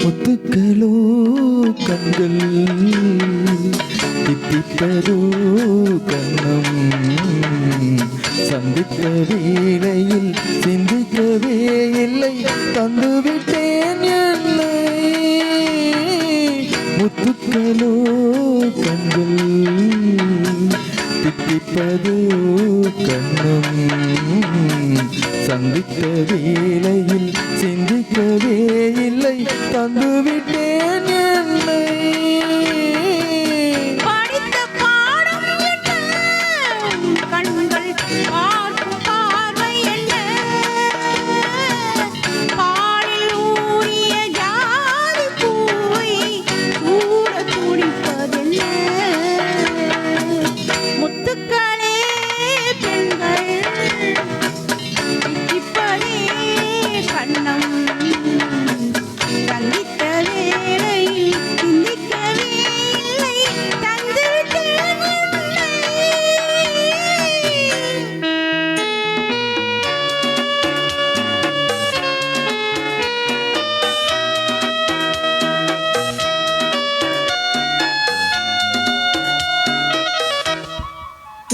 முத்துக்களோ கண்கள் தித்திப்பதோ கண்ணம் சந்தித்த வேளையில் சிந்திக்கவே இல்லை தந்துவிட்டேன் என்னை முத்துக்களோ கண்கள் தித்திப்பதோ கண்ணம் சந்தித்த வேளையில் சிந்திக்கவே இல்லை தந்துவிட்டேன் என்னை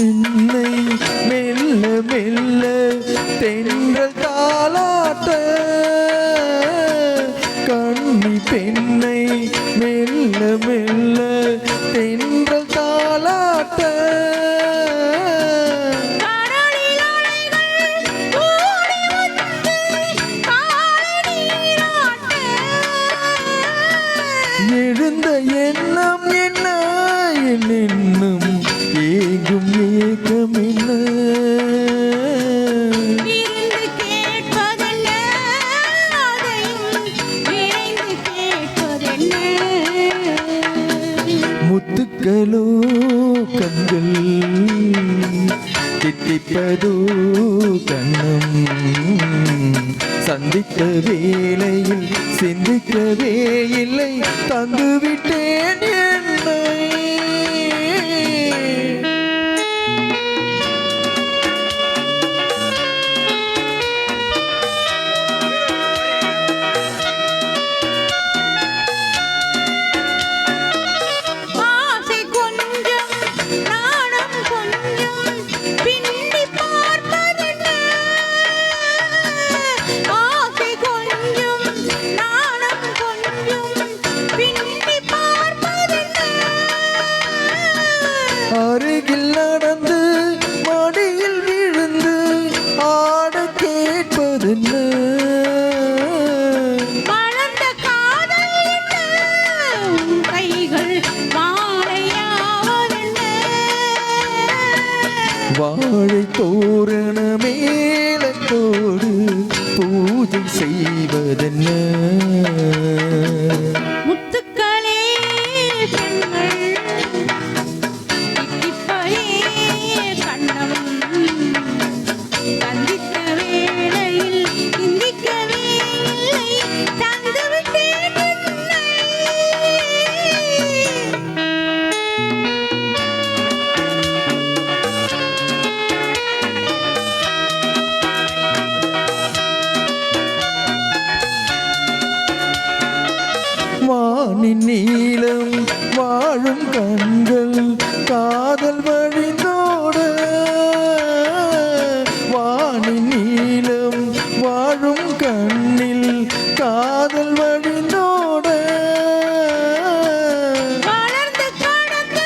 என்னை மெல்ல மெல்ல தென்றல் தாலாட்ட கண்ணி பெண்ணை மெல்ல மெல்ல தென்றல் தாலாட்ட எழுந்த எண்ணம் என்ன என்னும் ஏகும் ஏக்கம் என்ன முத்துக்களோ கண்கள் தித்திப்பதோ கண்ணம் சந்தித்த வேளையில் சிந்திக்கவே இல்லை தந்துவிட்டேன் என்னை அருகில் நடந்து மடியில் விழுந்து ஆட கேட்பதென்ன வளர்ந்த காதல் கைகள் வாழையாவதென்ன வாழை தோரண மேலத்தோடு பூஜை செய்வதென்ன முத்துக்களே பெண்கள் வானின் நீளம் வாழும் கண்கள் காதல் வழிந்தோட வானின் நீளம் வாழும் கண்ணில் காதல் வழிந்தோட வளர்ந்து கடந்து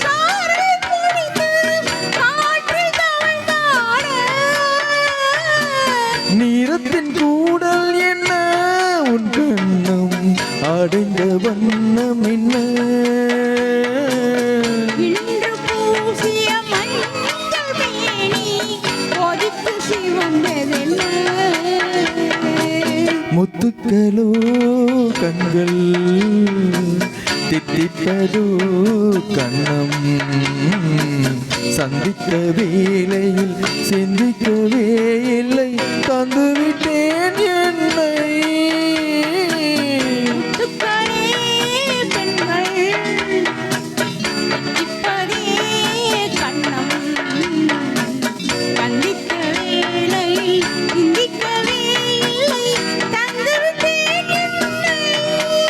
சாரை பொழிந்து காற்றில் தவழ்ந்தாட நீரத்தின் கூடல் என்ன உன் கண்ணம் அடைந்த வண்ணம் என்ன இன்று பூசிய மஞ்சள் மேனி கொதித்து சிவந்ததென்ன முத்துக்களோ கண்கள் தித்திப்பதோ கண்ணம் சந்தித்த வேளையில் சிந்திக்கவே இல்லை தந்துவிட்டேன் என்னை சிந்திக்கவே இல்லை தந்துவிட்டேன் என்னை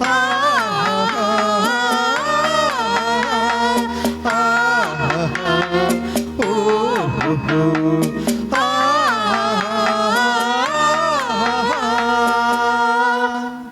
ஆ